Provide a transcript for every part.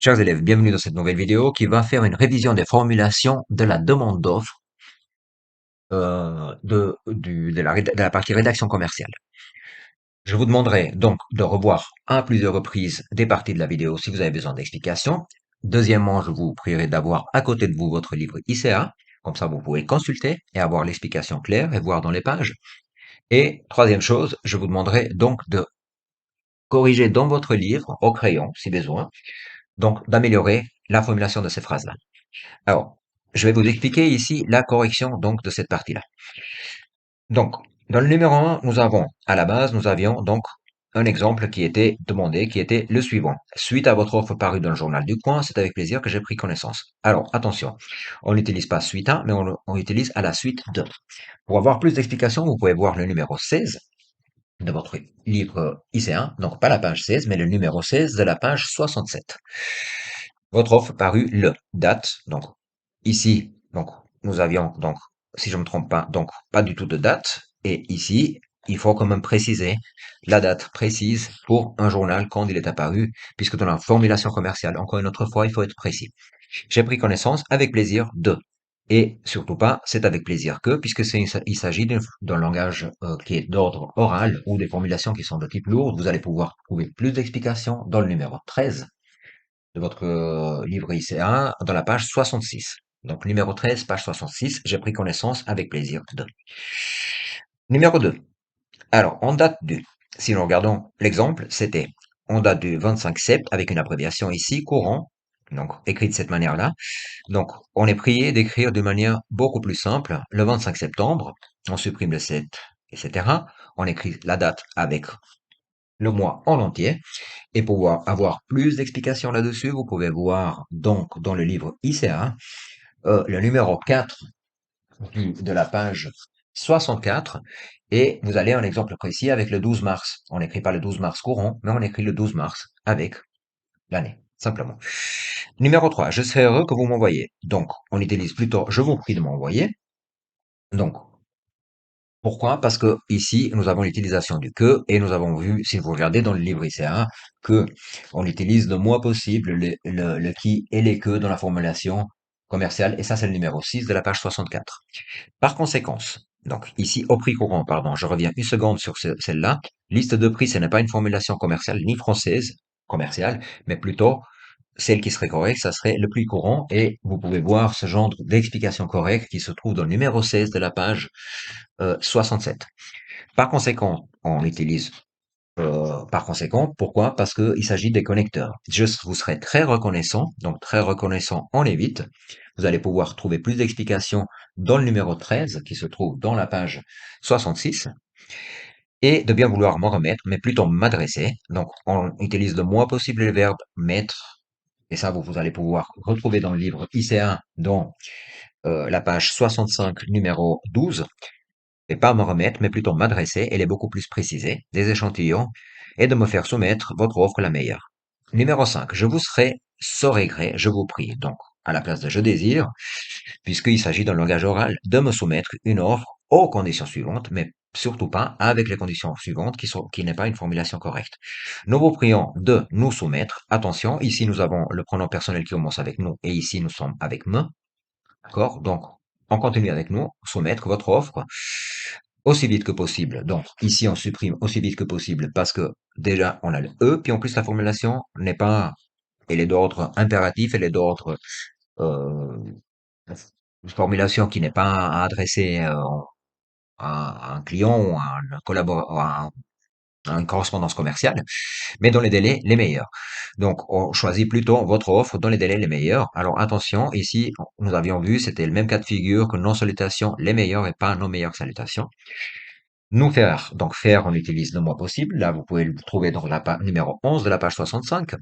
Chers élèves, bienvenue dans cette nouvelle vidéo qui va faire une révision des formulations de la demande d'offre de la partie rédaction commerciale. Je vous demanderai donc de revoir à plusieurs reprises des parties de la vidéo si vous avez besoin d'explications. Deuxièmement, je vous prierai d'avoir à côté de vous votre livre ICA, comme ça vous pouvez consulter et avoir l'explication claire et voir dans les pages. Et troisième chose, je vous demanderai donc de corriger dans votre livre, au crayon si besoin, donc d'améliorer la formulation de ces phrases-là. Alors, je vais vous expliquer ici la correction donc de cette partie-là. Donc, dans le numéro 1, nous avons, à la base, nous avions donc un exemple qui était demandé, qui était le suivant. Suite à votre offre parue dans le journal du coin, c'est avec plaisir que j'ai pris connaissance. Alors, attention, on n'utilise pas suite à, mais on utilise à la suite de. Pour avoir plus d'explications, vous pouvez voir le numéro 16 de votre livre IC1, donc pas la page 16, mais le numéro 16 de la page 67. Votre offre parue le date, donc ici, donc nous avions donc, si je ne me trompe pas, donc pas du tout de date, et ici, il faut quand même préciser la date précise pour un journal quand il est apparu, puisque dans la formulation commerciale, encore une autre fois, il faut être précis. J'ai pris connaissance avec plaisir de. Et surtout pas, c'est avec plaisir que, puisque il s'agit d'un langage qui est d'ordre oral ou des formulations qui sont de type lourd, vous allez pouvoir trouver plus d'explications dans le numéro 13 de votre livre ICA dans la page 66. Donc numéro 13, page 66, j'ai pris connaissance avec plaisir de. Numéro 2. Alors, en date du, si nous regardons l'exemple, c'était en date du 25 sept avec une abréviation ici, courant, donc écrit de cette manière-là. Donc, on est prié d'écrire de manière beaucoup plus simple le 25 septembre, on supprime le 7, etc. On écrit la date avec le mois en entier. Et pour avoir plus d'explications là-dessus, vous pouvez voir donc dans le livre ICA, le numéro 4 de la page 64, et vous allez un exemple précis avec le 12 mars. On n'écrit pas le 12 mars courant, mais on écrit le 12 mars avec l'année, simplement. Numéro 3, je serais heureux que vous m'envoyiez. Donc, on utilise plutôt je vous prie de m'envoyer. Donc, pourquoi? Parce que ici, nous avons l'utilisation du que, et nous avons vu, si vous regardez dans le livre ICA, que on utilise le moins possible le qui et les que dans la formulation commerciale, et ça, c'est le numéro 6 de la page 64. Par conséquent, donc ici, au prix courant, pardon, je reviens une seconde sur celle-là. Liste de prix, ce n'est pas une formulation commerciale ni française commerciale, mais plutôt celle qui serait correcte, ça serait le plus courant, et vous pouvez voir ce genre d'explication correcte qui se trouve dans le numéro 16 de la page 67. Par conséquent, on utilise par conséquent, pourquoi? Parce qu'il s'agit des connecteurs. Je vous serai très reconnaissant, donc très reconnaissant, on évite. Vous allez pouvoir trouver plus d'explications dans le numéro 13, qui se trouve dans la page 66, et de bien vouloir m'en remettre, mais plutôt m'adresser. Donc, on utilise le moins possible le verbe mettre, et ça, vous allez pouvoir retrouver dans le livre IC1, dans la page 65, numéro 12, et pas me remettre, mais plutôt m'adresser, elle est beaucoup plus précisée, des échantillons, et de me faire soumettre votre offre la meilleure. Numéro 5, je vous saurai gré, je vous prie, donc, à la place de je désire, puisqu'il s'agit d'un langage oral, de me soumettre une offre aux conditions suivantes, mais surtout pas avec les conditions suivantes qui n'est pas une formulation correcte. Nous vous prions de nous soumettre, attention, ici nous avons le pronom personnel qui commence avec nous, et ici nous sommes avec me, d'accord? Donc, on continue avec nous, soumettre votre offre aussi vite que possible. Donc, ici, on supprime aussi vite que possible parce que déjà, on a le E, puis en plus, la formulation n'est pas, elle est d'ordre impératif, elle est d'ordre, euh, une formulation qui n'est pas adressée à un client ou à un collaborateur, une correspondance commerciale, mais dans les délais les meilleurs. Donc, on choisit plutôt votre offre dans les délais les meilleurs. Alors, attention, ici, nous avions vu, c'était le même cas de figure que nos salutations les meilleures et pas nos meilleures salutations. Nous faire, donc faire, on utilise le moins possible. Là, vous pouvez le trouver dans la page numéro 11 de la page 65,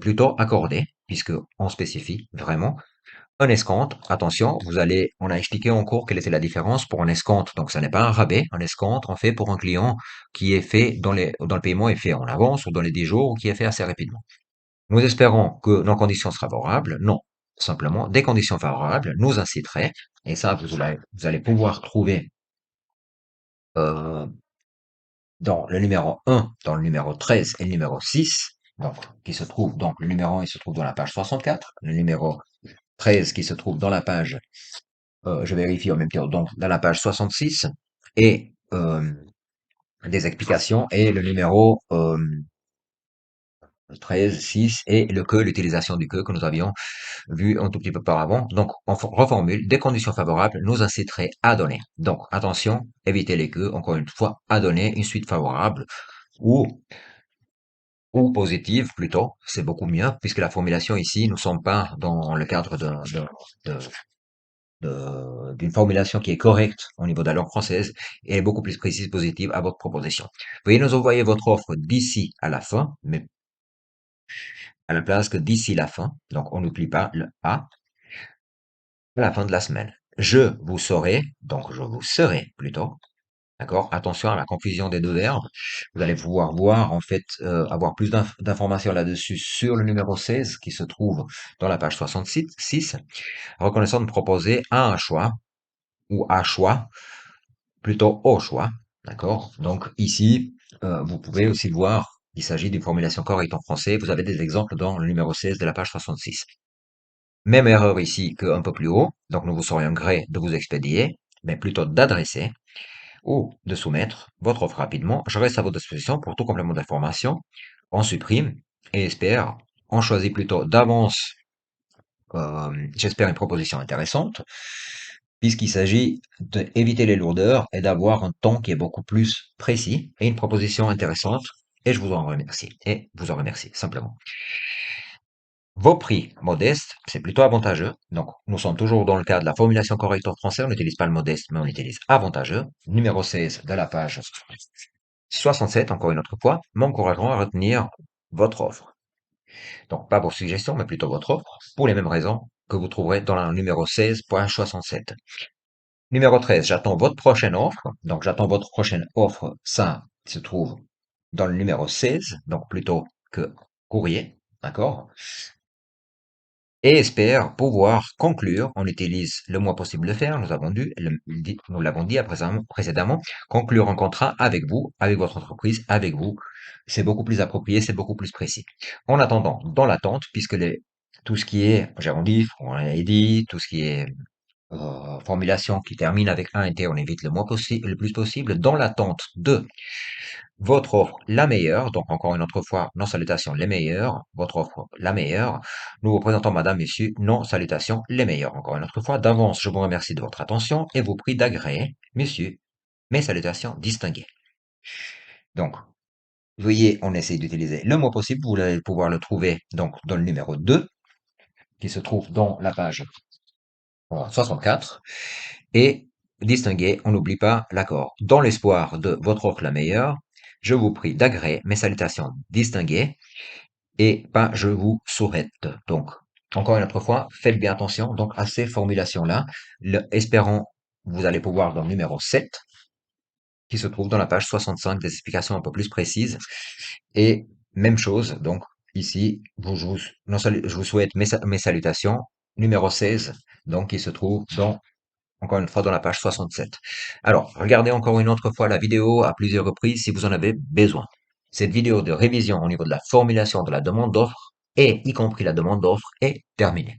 plutôt accordé, puisque on spécifie vraiment. Un escompte, attention, on a expliqué en cours quelle était la différence pour un escompte. Donc, ça n'est pas un rabais. Un escompte, on fait pour un client qui est fait dans le paiement est fait en avance ou dans les 10 jours ou qui est fait assez rapidement. Nous espérons que nos conditions seront favorables. Non. Simplement, des conditions favorables nous inciteraient, et ça, vous allez pouvoir trouver, euh, dans le numéro 1, dans le numéro 13 et le numéro 6, donc, qui se trouve, donc, le numéro 1, il se trouve dans la page 64, le numéro 13 qui se trouve dans la page, je vérifie en même temps, donc, dans la page 66, et des explications, et le numéro 13, 6, et le que, l'utilisation du que nous avions vu un tout petit peu auparavant. Donc, on reformule, des conditions favorables nous inciteraient à donner. Donc, attention, évitez les que, encore une fois, à donner une suite favorable, ou ou positive plutôt, c'est beaucoup mieux, puisque la formulation ici, nous ne sommes pas dans le cadre de- d'une formulation qui est correcte au niveau de la langue française, et elle est beaucoup plus précise, positive à votre proposition. Veuillez nous envoyer votre offre d'ici à la fin, mais à la place que d'ici la fin, donc on n'oublie pas le à la fin de la semaine. Je vous saurai, donc je vous serai plutôt, d'accord? Attention à la confusion des deux verbes. Vous allez pouvoir voir, en fait, avoir plus d'informations là-dessus sur le numéro 16 qui se trouve dans la page 66. Reconnaissant de proposer à un choix ou à choix, plutôt au choix, d'accord? Donc ici, vous pouvez aussi voir qu'il s'agit d'une formulation correcte en français. Vous avez des exemples dans le numéro 16 de la page 66. Même erreur ici qu'un peu plus haut, donc nous vous serions gré de vous expédier, mais plutôt d'adresser ou de soumettre votre offre rapidement. Je reste à votre disposition pour tout complément d'information. On supprime et espère, on choisit plutôt d'avance, j'espère une proposition intéressante, puisqu'il s'agit d'éviter les lourdeurs et d'avoir un ton qui est beaucoup plus précis et une proposition intéressante. Et je vous en remercie. Et vous en remercie, simplement. Vos prix modestes, c'est plutôt avantageux. Donc, nous sommes toujours dans le cadre de la formulation correcte en français. On n'utilise pas le modeste, mais on utilise avantageux. Numéro 16 de la page 67, encore une autre fois, m'encourageront à retenir votre offre. Donc, pas vos suggestions, mais plutôt votre offre, pour les mêmes raisons que vous trouverez dans le numéro 16.67. Numéro 13, j'attends votre prochaine offre. Donc, j'attends votre prochaine offre. Ça se trouve dans le numéro 16, donc plutôt que courrier. D'accord? Et espère pouvoir conclure. On utilise le moins possible de faire. Nous l'avons dit précédemment, conclure un contrat avec vous, avec votre entreprise, avec vous. C'est beaucoup plus approprié, c'est beaucoup plus précis. En attendant, dans l'attente, puisque tout ce qui est gérondif, on l'a dit, tout ce qui est formulation qui termine avec un et T, on évite le moins possible, le plus possible, dans l'attente de votre offre la meilleure, donc encore une autre fois, non salutations les meilleures, votre offre la meilleure. Nous vous présentons, madame, messieurs, non salutations les meilleures. Encore une autre fois, d'avance, je vous remercie de votre attention et vous prie d'agréer, messieurs, mes salutations distinguées. Donc, veuillez, on essaie d'utiliser le mot possible, vous allez pouvoir le trouver donc dans le numéro 2, qui se trouve dans la page 64, et distinguer, on n'oublie pas l'accord. Dans l'espoir de votre offre la meilleure, je vous prie d'agréer mes salutations distinguées et pas je vous souhaite. Donc, encore une autre fois, faites bien attention donc à ces formulations-là. Espérons, vous allez pouvoir dans le numéro 7, qui se trouve dans la page 65, des explications un peu plus précises. Et même chose, donc ici, non, je vous souhaite mes salutations, numéro 16, donc qui se trouve dans encore une fois dans la page 67. Alors, regardez encore une autre fois la vidéo à plusieurs reprises si vous en avez besoin. Cette vidéo de révision au niveau de la formulation de la demande d'offre, et y compris la demande d'offre, est terminée.